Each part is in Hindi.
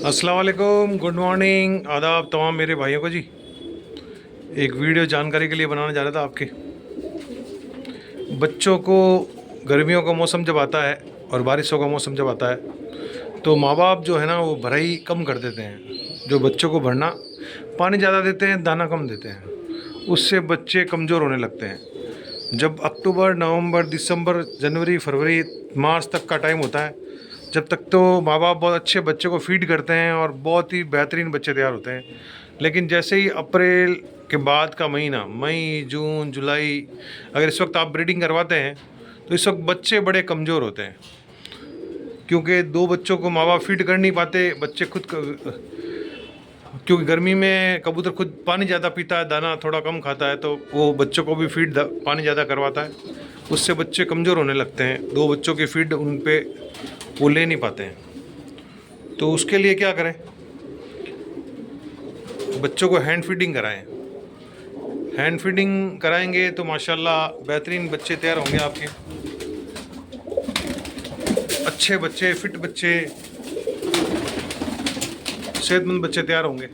अस्सलाम वालेकुम, गुड मॉर्निंग, आदाब तमाम मेरे भाइयों को जी। एक वीडियो जानकारी के लिए बनाने जा रहा था आपके बच्चों को। गर्मियों का मौसम जब आता है और बारिशों का मौसम जब आता है तो माँ बाप जो है ना वो भराई कम कर देते हैं। जो बच्चों को भरना, पानी ज़्यादा देते हैं, दाना कम देते हैं, उससे बच्चे कमज़ोर होने लगते हैं। जब अक्टूबर, नवंबर, दिसंबर, जनवरी, फरवरी, मार्च तक का टाइम होता है, जब तक तो माँ बाप बहुत अच्छे बच्चे को फीड करते हैं और बहुत ही बेहतरीन बच्चे तैयार होते हैं। लेकिन जैसे ही अप्रैल के बाद का महीना, मई, जून, जुलाई, अगर इस वक्त आप ब्रीडिंग करवाते हैं तो इस वक्त बच्चे बड़े कमज़ोर होते हैं, क्योंकि दो बच्चों को माँ बाप फीड कर नहीं पाते। बच्चे खुद क्योंकि गर्मी में कबूतर खुद पानी ज़्यादा पीता है, दाना थोड़ा कम खाता है, तो वो बच्चों को भी फीड पानी ज़्यादा करवाता है, उससे बच्चे कमज़ोर होने लगते हैं। दो बच्चों की फीड उन पे वो ले नहीं पाते हैं। तो उसके लिए क्या करें? बच्चों को हैंड फीडिंग कराएं। हैंड फीडिंग कराएंगे तो माशाल्लाह बेहतरीन बच्चे तैयार होंगे आपके। अच्छे बच्चे, फिट बच्चे, सेहतमंद बच्चे तैयार होंगे।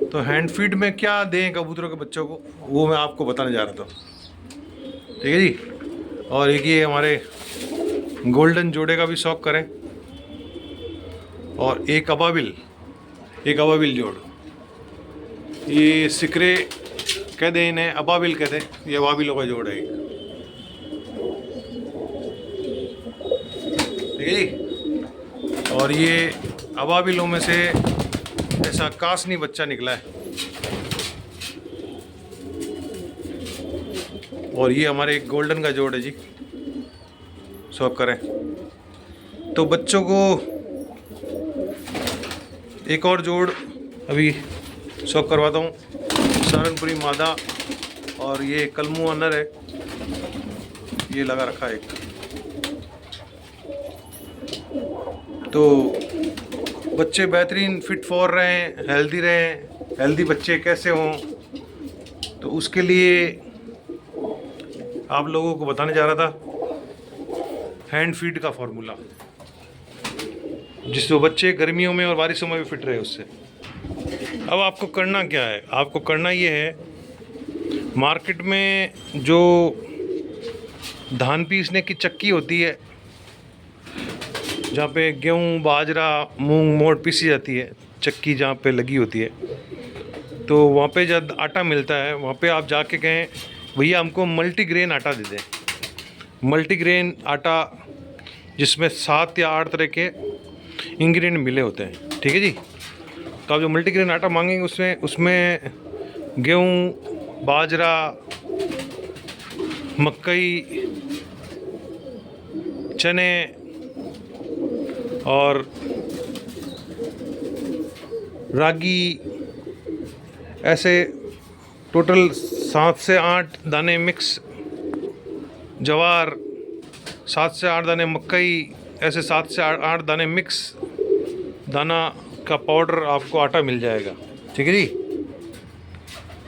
तो हैंड फीड में क्या दें कबूतरों के बच्चों को, वो मैं आपको बताने जा रहा था। ठीक है जी। और एक ये हमारे गोल्डन जोड़े का भी शौक़ करें, और एक अबाबिल जोड़, ये सिकरे कह दें, इन्हें अबाबिल कहते हैं, ये अबाबिलों का जोड़ है एक। ठीक है जी। और ये अबाबिलों में से ऐसा कासनी बच्चा निकला है, और ये हमारे एक गोल्डन का जोड़ है जी। शौक़ करें तो बच्चों को एक और जोड़ अभी शौक़ करवाता हूँ, सहारनपुरी मादा, और ये कलमू अनर है, ये लगा रखा है एक। तो बच्चे बेहतरीन फिट फॉर रहें, हेल्दी रहें। हेल्दी बच्चे कैसे हों, तो उसके लिए आप लोगों को बताने जा रहा था हैंड फीड का फॉर्मूला, जिससे बच्चे गर्मियों में और बारिशों में भी फिट रहे उससे। अब आपको करना क्या है? आपको करना ये है, मार्केट में जो धान पीसने की चक्की होती है, जहाँ पे गेहूँ, बाजरा, मूंग, मोट पीसी जाती है, चक्की जहाँ पे लगी होती है, तो वहाँ पे जब आटा मिलता है वहाँ पे आप जाके कहें भैया हमको मल्टीग्रेन आटा दे दें। मल्टीग्रेन आटा जिसमें 7 या 8 तरह के इंग्रेडिएंट मिले होते हैं। ठीक है जी। तो आप जो मल्टीग्रेन आटा मांगेंगे उसमें गेहूँ, बाजरा, मकई, चने और रागी, ऐसे टोटल 7 से 8 दाने मिक्स, जवार 7 से 8 दाने, मकई ऐसे 7 से 8 दाने मिक्स दाना का पाउडर आपको आटा मिल जाएगा। ठीक है जी।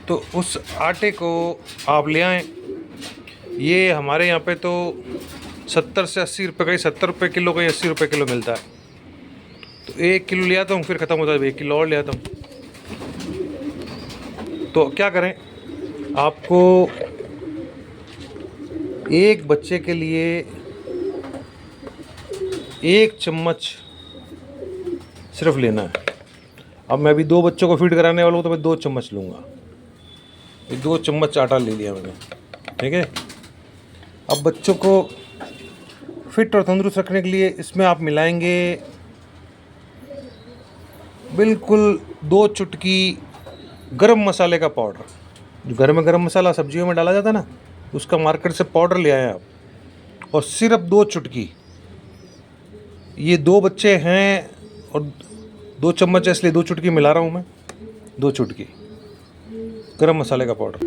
तो उस आटे को आप ले आएँ। ये हमारे यहाँ पे तो 70 से 80 रुपये का ही, 70 रुपये किलो का ही 80 रुपये किलो मिलता है। तो 1 किलो ले आता हूँ, फिर ख़त्म होता है, 1 किलो और ले आता हूँ। तो क्या करें, आपको एक बच्चे के लिए 1 चम्मच सिर्फ लेना है। अब मैं अभी 2 बच्चों को फीड कराने वाला हूँ, तो मैं 2 चम्मच लूँगा। 2 चम्मच आटा ले लिया मैंने। ठीक है। अब बच्चों को फिट और तंदुरुस्त रखने के लिए इसमें आप मिलाएंगे बिल्कुल 2 चुटकी गरम मसाले का पाउडर। जो घर में गरम मसाला सब्जियों में डाला जाता है ना, उसका मार्केट से पाउडर ले आए आप, और सिर्फ 2 चुटकी। ये 2 बच्चे हैं और 2 चम्मच है, इसलिए 2 चुटकी मिला रहा हूँ मैं। 2 चुटकी गरम मसाले का पाउडर।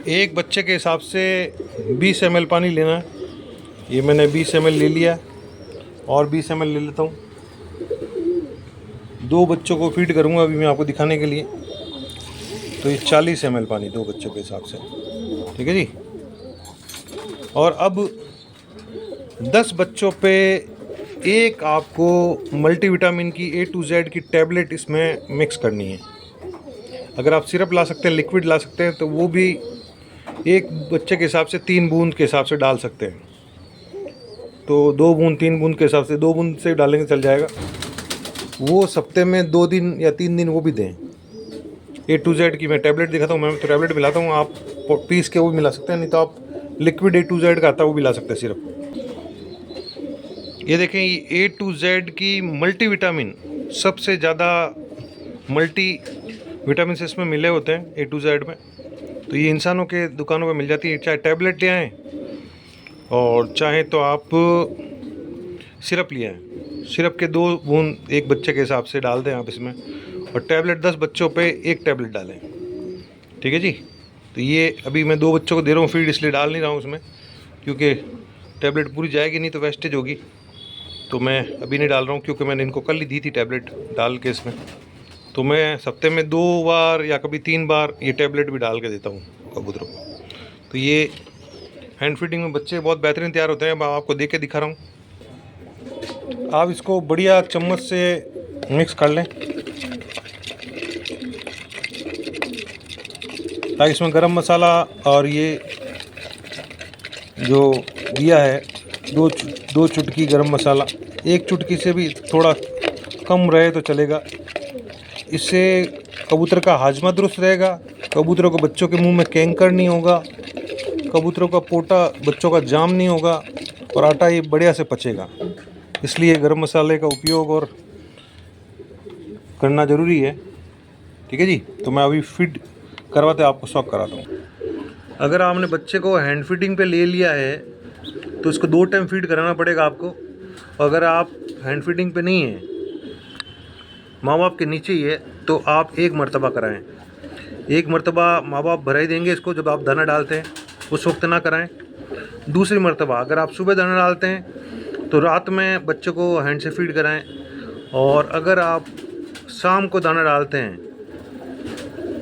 एक बच्चे के हिसाब से 20 ml पानी लेना है। ये मैंने 20 ml ले लिया, और 20 ml ले लेता हूँ। 2 बच्चों को फीड करूँगा अभी मैं आपको दिखाने के लिए, तो ये 40 ml पानी 2 बच्चों के हिसाब से। ठीक है जी। और अब 10 बच्चों पे एक आपको मल्टीविटामिन की A to Z की टैबलेट इसमें मिक्स करनी है। अगर आप सिरप ला सकते हैं, लिक्विड ला सकते हैं, तो वो भी एक बच्चे के हिसाब से 3 बूंद के हिसाब से डाल सकते हैं। तो 2 बूंद 3 बूंद के हिसाब से 2 बूंद से डालेंगे चल जाएगा। वो सप्ते में 2 दिन या 3 दिन वो भी दें। A to Z की मैं टैबलेट दिखाता हूँ, मैं तो टैबलेट मिलाता हूँ, आप पीस के वो मिला सकते हैं, नहीं तो आप लिक्विड A to Z का आता है वो भी ला सकते हैं सिरप। ये देखें, ये A to Z की मल्टीविटामिन, सबसे ज़्यादा मल्टी विटामिन से इसमें मिले होते हैं A to Z में। तो ये इंसानों के दुकानों पे मिल जाती है, चाहे टैबलेट ले आएँ और चाहे तो आप सिरप ले आएँ। सिरप के 2 बूंद एक बच्चे के हिसाब से डाल दें आप इसमें, और टैबलेट 10 बच्चों पे 1 टैबलेट डालें। ठीक है जी। तो ये अभी मैं 2 बच्चों को दे रहा हूँ फीड, इसलिए डाल नहीं रहा हूँ उसमें, क्योंकि टैबलेट पूरी जाएगी नहीं तो वेस्टेज होगी। तो मैं अभी नहीं डाल रहा हूँ, क्योंकि मैंने इनको कल ही दी थी टैबलेट डाल के इसमें। तो मैं सप्ते में 2 बार या कभी 3 बार ये टैबलेट भी डाल के देता हूँ कबूतरों को। तो ये हैंड फीडिंग में बच्चे बहुत बेहतरीन तैयार होते हैं। मैं आपको दे के दिखा रहा हूँ। आप इसको बढ़िया चम्मच से मिक्स कर लें, ताकि इसमें गरम मसाला और ये जो दिया है 2 चुटकी गरम मसाला, 1 चुटकी से भी थोड़ा कम रहे तो चलेगा। इससे कबूतर का हाजमा दुरुस्त रहेगा, कबूतरों को बच्चों के मुंह में कैंकर नहीं होगा, कबूतरों का पोटा बच्चों का जाम नहीं होगा, और आटा ये बढ़िया से पचेगा। इसलिए गरम मसाले का उपयोग और करना ज़रूरी है। ठीक है जी। तो मैं अभी फीड करवाते आपको शौक कराता हूँ। अगर आपने बच्चे को हैंड फीडिंग पे ले लिया है तो इसको 2 टाइम फीड कराना पड़ेगा आपको। अगर आप हैंड फीडिंग पे नहीं हैं, माँ बाप के नीचे ही है, तो आप 1 मरतबा कराएं। 1 मरतबा माँ बाप भरा ही देंगे इसको, जब आप दाना डालते हैं उस वक्त ना कराएं। दूसरी मरतबा अगर आप सुबह दाना डालते हैं तो रात में बच्चे को हैंड से फीड कराएं, और अगर आप शाम को दाना डालते हैं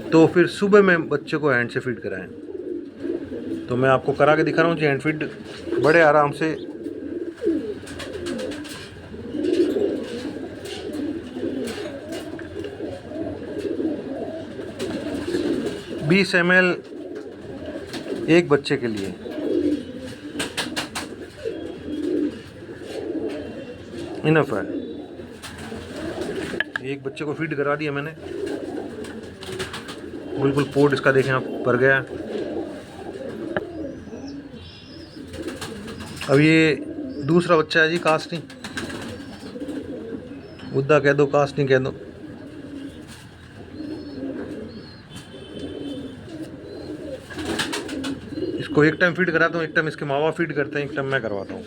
तो फिर सुबह में बच्चे को हैंड से फीड कराएं। तो मैं आपको करा के दिखा रहा हूँ जी हैंड फीड बड़े आराम से। बीस ml एक बच्चे के लिए। इनफ है। एक बच्चे को फीड करा दिया मैंने, बिल्कुल पोट इसका देखें आप भर गया। अब ये दूसरा बच्चा है जी, कास्टिंग मुद्दा कह दो, कास्टिंग कह दो। इसको 1 टाइम फीड कराता हूँ, 1 टाइम इसके माँ बाप फीड करते हैं, 1 टाइम मैं करवाता हूँ।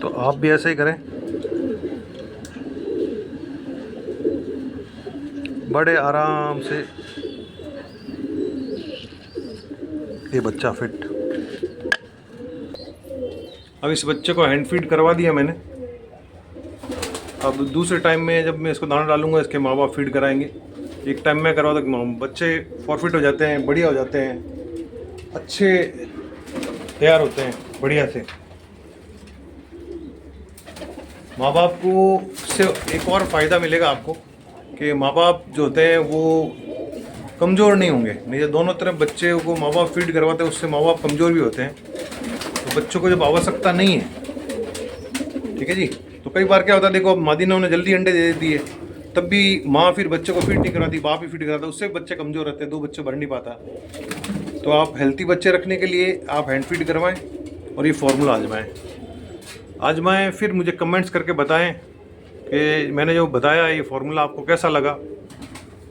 तो आप भी ऐसे ही करें, बड़े आराम से। ये बच्चा फिट। अब इस बच्चे को हैंड फीड करवा दिया मैंने। अब दूसरे टाइम में जब मैं इसको दाना डालूंगा, इसके माँ बाप फीड कराएंगे। 1 टाइम में करवा दो, बच्चे फॉरफिट हो जाते हैं, बढ़िया हो जाते हैं, अच्छे तैयार होते हैं बढ़िया से। माँ बाप को इससे एक और फ़ायदा मिलेगा आपको कि माँ बाप जो होते हैं वो कमज़ोर नहीं होंगे। नहीं तो दोनों तरफ बच्चे को माँ बाप फीड करवाते हैं, उससे माँ बाप कमज़ोर भी होते हैं। तो बच्चों को जब आवश्यकता नहीं है, ठीक है जी, तो कई बार क्या होता है, देखो मादिनों ने जल्दी अंडे दे दिए, तब भी माँ फिर बच्चे को फीड नहीं कराती, बाप ही फीड कराता, उससे बच्चे कमज़ोर रहते हैं, 2 बच्चे भर नहीं पाता। तो आप हेल्थी बच्चे रखने के लिए आप हैंड फीड करवाएं और ये फार्मूला आजमाएं। फिर मुझे कमेंट्स करके बताएं कि मैंने जो बताया ये फार्मूला आपको कैसा लगा।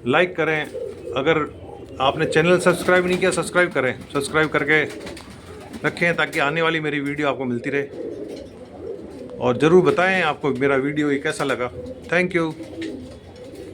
लाइक करें, अगर आपने चैनल सब्सक्राइब नहीं किया सब्सक्राइब करें, सब्सक्राइब करके रखें ताकि आने वाली मेरी वीडियो आपको मिलती रहे। और ज़रूर बताएं आपको मेरा वीडियो ये कैसा लगा। Thank you.